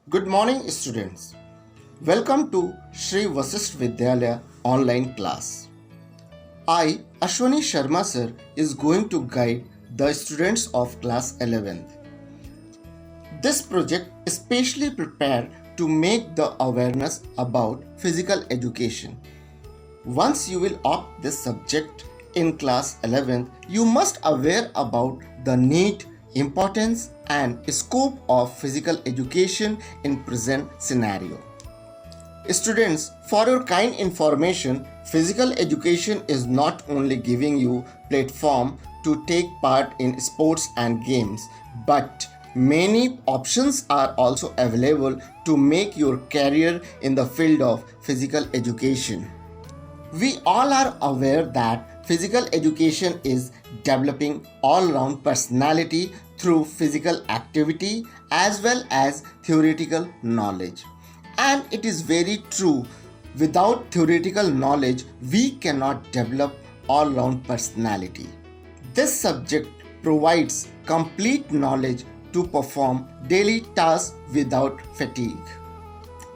Good morning, students. Welcome to Sri Vasisht Vidyalaya online class. I, Ashwani Sharma sir, is going to guide the students of class 11th. This project is specially prepared to make the awareness about physical education. Once you will opt this subject in class 11th, you must aware about the need, importance and scope of physical education in present scenario. Students, for your kind information, physical education is not only giving you platform to take part in sports and games, but many options are also available to make your career in the field of physical education. We all are aware that physical education is developing all-round personality through physical activity as well as theoretical knowledge. And it is very true, without theoretical knowledge, we cannot develop all-round personality. This subject provides complete knowledge to perform daily tasks without fatigue.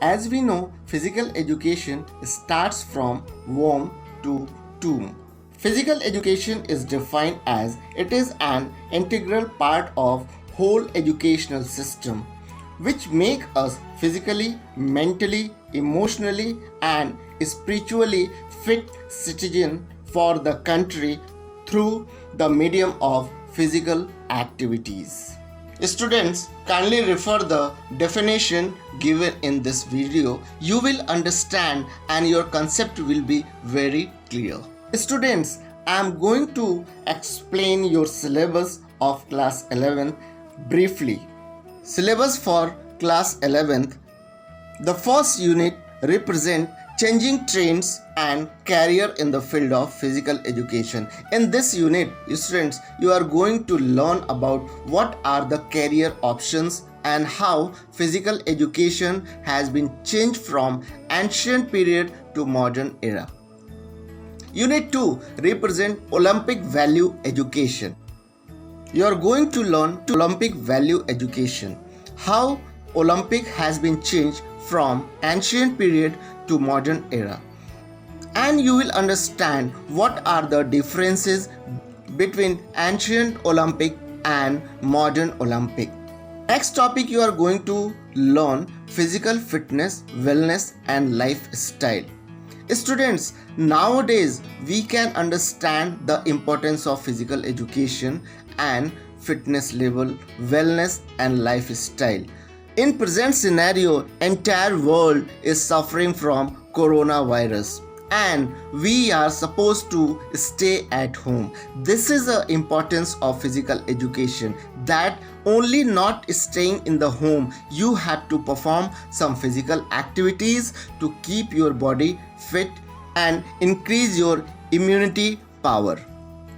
As we know, physical education starts from womb to tomb. Physical education is defined as it is an integral part of whole educational system which make us physically, mentally, emotionally and spiritually fit citizen for the country through the medium of physical activities. Students, kindly refer the definition given in this video. You will understand and your concept will be very clear. Students, I am going to explain your syllabus of class 11 briefly. Syllabus for class 11th. The first unit represent changing trends and career in the field of physical education. In this unit, students, you are going to learn about what are the career options and how physical education has been changed from ancient period to modern era. Unit 2 represent Olympic value education. You are going to learn Olympic value education, how Olympic has been changed from ancient period to modern era, and you will understand what are the differences between ancient Olympic and modern Olympic. Next topic, you are going to learn physical fitness, wellness and lifestyle. Students, nowadays we can understand the importance of physical education and fitness level, wellness and lifestyle. In present scenario, entire world is suffering from coronavirus and we are supposed to stay at home. This is the importance of physical education, that only not staying in the home, you have to perform some physical activities to keep your body fit and increase your immunity power.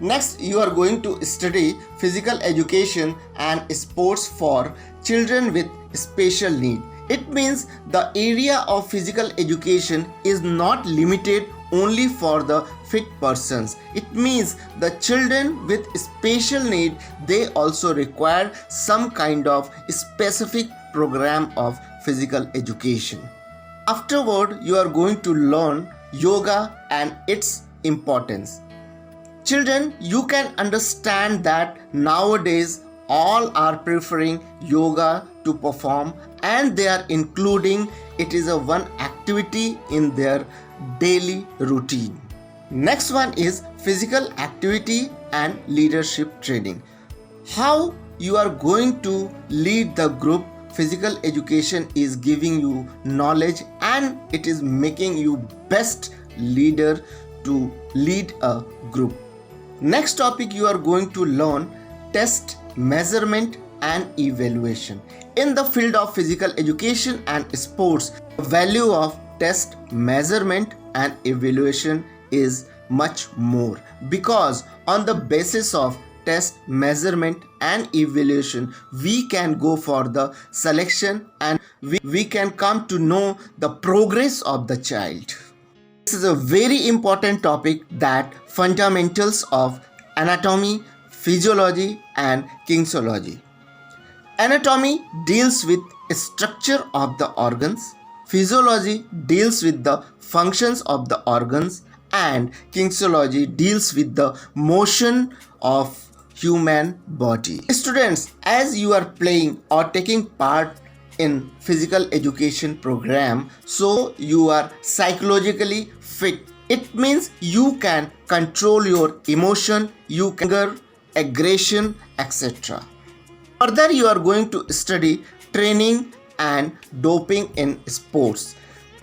Next, you are going to study physical education and sports for children with special need. It means the area of physical education is not limited only for the fit persons. It means the children with special need, they also require some kind of specific program of physical education. Afterward, you are going to learn yoga and its importance. Children, you can understand that nowadays all are preferring yoga to perform and they are including it is a one activity in their daily routine. Next one is physical activity and leadership training. How you are going to lead the group. Physical education is giving you knowledge and it is making you best leader to lead a group. Next topic, you are going to learn test, measurement and evaluation. In the field of physical education and sports, the value of test, measurement and evaluation is much more, because on the basis of test, measurement and evaluation, we can go for the selection and we can come to know the progress of the child. This is a very important topic, that fundamentals of anatomy, physiology and kinesiology. Anatomy deals with structure of the organs, physiology deals with the functions of the organs, and kinesiology deals with the motion of human body. Students, as you are playing or taking part in physical education program, so you are psychologically fit. It means you can control your emotion, you can anger, aggression, etc. Further, you are going to study training and doping in sports.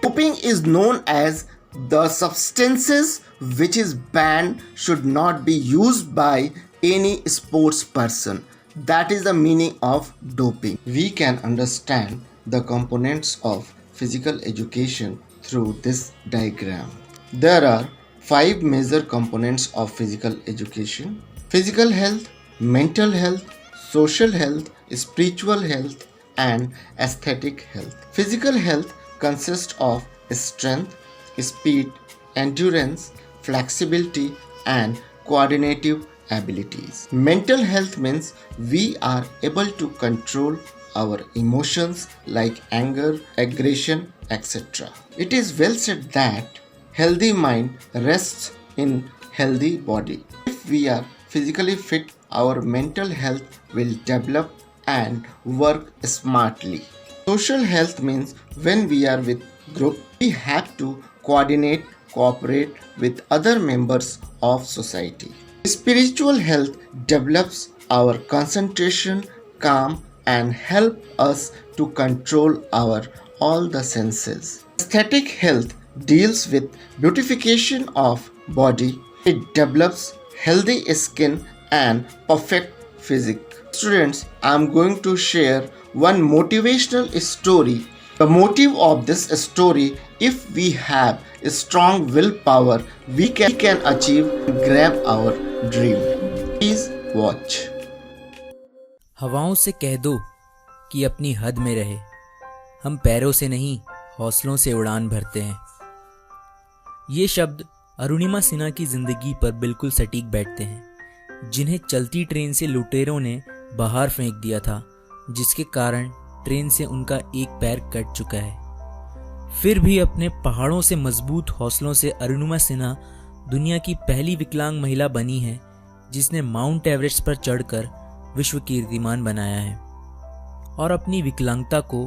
Doping is known as the substances which is banned should not be used by any sports person. That is the meaning of doping. We can understand the components of physical education through this diagram. There are 5 major components of physical education: physical health, mental health, social health, spiritual health, and aesthetic health. Physical health consists of strength, speed, endurance, flexibility, and coordinative abilities. Mental health means we are able to control our emotions like anger, aggression, etc. It is well said that healthy mind rests in healthy body. If we are physically fit, our mental health will develop and work smartly. Social health means when we are with group, we have to coordinate, cooperate with other members of society. Spiritual health develops our concentration, calm, and help us to control our all the senses. Aesthetic health deals with beautification of body. It develops healthy skin and perfect physique. Students, I am going to share one motivational story. The motive of this story: if we have a strong willpower, we can achieve and grab our dream. Please watch. हवाओं से कह दो कि अपनी हद में रहे, हम पैरों से नहीं हौसलों से उड़ान भरते हैं। ये शब्द अरुणिमा सिन्हा की जिंदगी पर बिल्कुल सटीक बैठते हैं, जिन्हें चलती ट्रेन से लुटेरों ने बाहर फेंक दिया था, जिसके कारण ट्रेन से उनका एक पैर कट चुका है। फिर भी अपने पहाड़ों से मजबूत हौसलों से अरुणिमा सिन्हा दुनिया की पहली विकलांग महिला बनी है जिसने माउंट एवरेस्ट पर चढ़कर विश्व कीर्तिमान बनाया है और अपनी विकलांगता को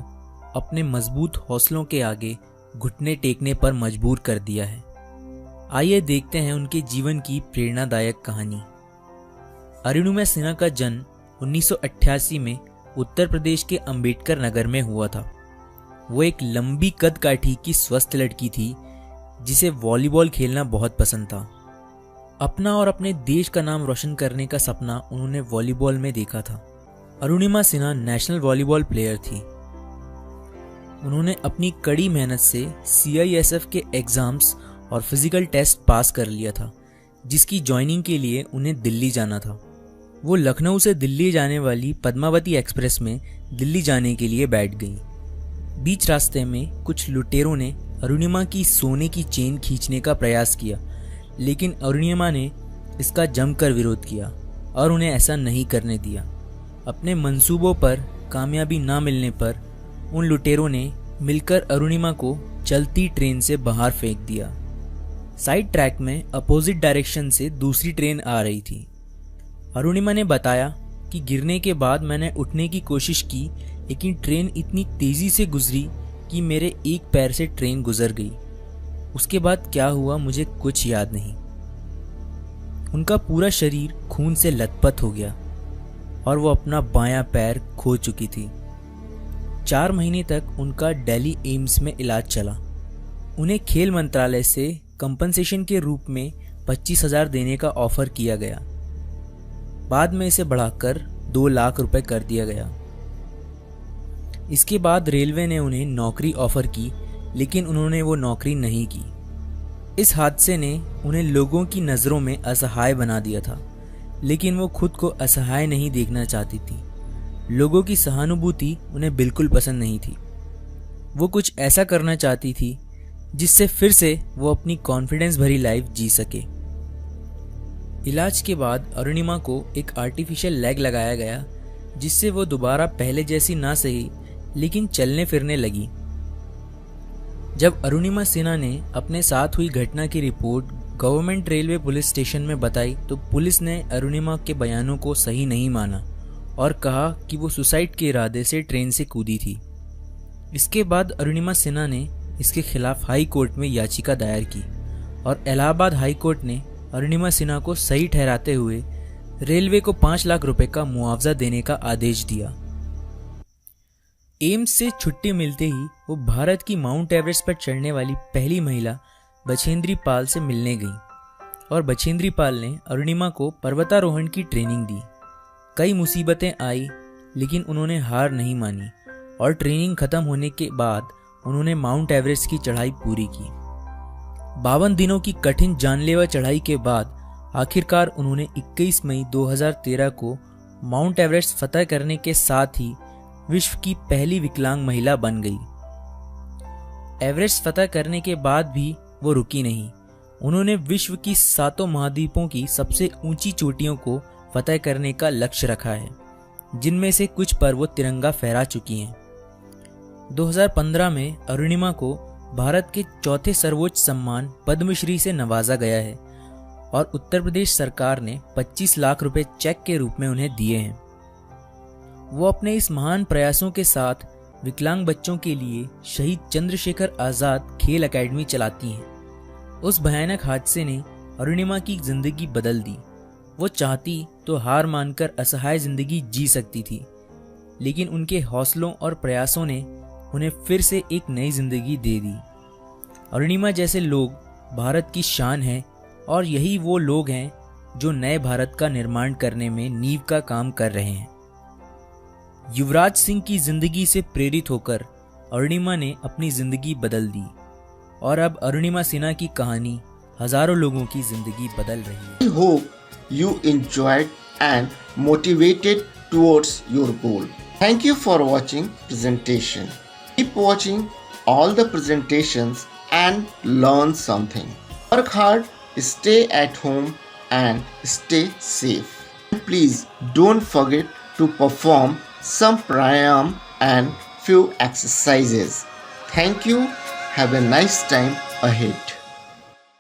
अपने मजबूत हौसलों के आगे घुटने टेकने पर मजबूर कर दिया है। आइए देखते हैं उनके जीवन की प्रेरणादायक कहानी। अरुणिमा सिन्हा का जन्म 1988 में उत्तर प्रदेश के अंबेडकर नगर में हुआ था। वो एक लंबी कद काठी की स्वस्थ लड़की थी जिसे वॉलीबॉल खेलना बहुत पसंद था। अपना और अपने देश का नाम रोशन करने का सपना उन्होंने वॉलीबॉल में देखा था। Arunima Sinha national volleyball player थी। उन्होंने अपनी कड़ी मेहनत से CISF के एग्जाम्स और फिजिकल टेस्ट पास कर लिया था, जिसकी ज्वाइनिंग के लिए उन्हें दिल्ली जाना था। वो लखनऊ से दिल्ली जाने वाली पद्मावती एक्सप्रेस में दिल्ली जाने के लिए बैठ गई। बीच रास्ते में कुछ लुटेरों ने अरुणिमा की सोने की चेन खींचने का प्रयास किया, लेकिन अरुणिमा ने इसका जमकर विरोध किया और उन्हें ऐसा नहीं करने दिया। अपने मंसूबों पर कामयाबी ना मिलने पर उन लुटेरों ने मिलकर अरुणिमा को चलती ट्रेन से बाहर फेंक दिया। साइड ट्रैक में अपोजिट डायरेक्शन से दूसरी ट्रेन आ रही थी। अरुणिमा ने बताया कि गिरने के बाद मैंने उठने की कोशिश की, लेकिन ट्रेन इतनी तेजी से गुजरी कि मेरे एक पैर से ट्रेन गुजर गई। उसके बाद क्या हुआ मुझे कुछ याद नहीं। उनका पूरा शरीर खून से लथपथ हो गया और वो अपना बायां पैर खो चुकी थी। 4 महीने तक उनका दिल्ली एम्स में इलाज चला। उन्हें खेल मंत्रालय से कंपनसेशन के रूप में 25,000 देने का ऑफर किया गया। बाद में इसे बढ़ाकर 2 लाख रुपए कर दिया गया। इसके बाद रेलवे ने उन्हें नौकरी ऑफर की, लेकिन उन्होंने वो नौकरी नहीं की। इस हादसे ने उन्हें लोगों की नज़रों में असहाय बना दिया था, लेकिन वो खुद को असहाय नहीं देखना चाहती थी। लोगों की सहानुभूति उन्हें बिल्कुल पसंद नहीं थी। वो कुछ ऐसा करना चाहती थी जिससे फिर से वो अपनी कॉन्फिडेंस भरी लाइफ जी सके। इलाज के बाद अरुणिमा को एक आर्टिफिशियल लेग लगाया गया, जिससे वो दोबारा पहले जैसी ना सही लेकिन चलने फिरने लगी। जब अरुणिमा सिन्हा ने अपने साथ हुई घटना की report government railway police station में बताई तो पुलिस ने अरुणिमा के बयानों को सही नहीं माना और कहा कि वो सुसाइड के इरादे से ट्रेन से कूदी थी। इसके बाद अरुणिमा सिन्हा ने इसके खिलाफ हाई कोर्ट में याचिका दायर की और इलाहाबाद हाई कोर्ट ने अरुणिमा सिन्हा को सही ठहराते हुए रेलवे को 5 लाख रुपए का मुआवजा देने का आदेश दिया। एम्स से छुट्टी मिलते ही वो भारत की माउंट एवरेस्ट पर चढ़ने वाली पहली महिला बछेंद्री पाल से मिलने गई और बछेंद्री पाल ने अरुणिमा को पर्वतारोहण की ट्रेनिंग दी। कई मुसीबतें आई लेकिन उन्होंने हार नहीं मानी और ट्रेनिंग खत्म होने के बाद उन्होंने माउंट एवरेस्ट की चढ़ाई पूरी की। 52 दिनों की कठिन जानलेवा चढ़ाई के बाद आखिरकार उन्होंने 21 मई 2013 को माउंट एवरेस्ट फतह करने के साथ ही विश्व की पहली विकलांग महिला बन गई। एवरेस्ट फतह करने के बाद भी वो रुकी नहीं। उन्होंने विश्व की 7 महाद्वीपों की सबसे ऊंची चोटियों को फतह करने का लक्ष्य रखा है, जिनमें से कुछ पर वो तिरंगा फहरा चुकी हैं। 2015 में अरुणिमा को भारत के चौथे सर्वोच्च सम्मान पद्मश्री से नवाजा गया है और उत्तर प्रदेश सरकार ने 25 लाख रुपए चेक के रूप में उन्हें दिए हैं। वो अपने इस महान प्रयासों के साथ विकलांग बच्चों के लिए शहीद चंद्रशेखर आजाद खेल एकेडमी चलाती हैं। उस भयानक हादसे ने अरुणिमा की जिंदगी बदल दी। वो चाहती तो हार मानकर असहाय जिंदगी जी सकती थी, लेकिन उनके हौसलों और प्रयासों ने उन्हें फिर से एक नई जिंदगी दे दी। अरुणिमा जैसे लोग भारत की शान हैं और यही वो लोग हैं जो नए भारत का निर्माण करने में नींव का काम कर रहे हैं। युवराज सिंह की जिंदगी से प्रेरित होकर अरुणिमा ने अपनी जिंदगी बदल दी और अब अरुणिमा सिन्हा की कहानी हजारों लोगों की जिंदगी बदल रही है। I hope you enjoyed and motivated towards your goal. Thank you for watching presentation. Keep watching all the presentations and learn something. Work hard, stay at home and stay safe. Please don't forget to perform some pranayam and few exercises. Thank you. Have a nice time ahead.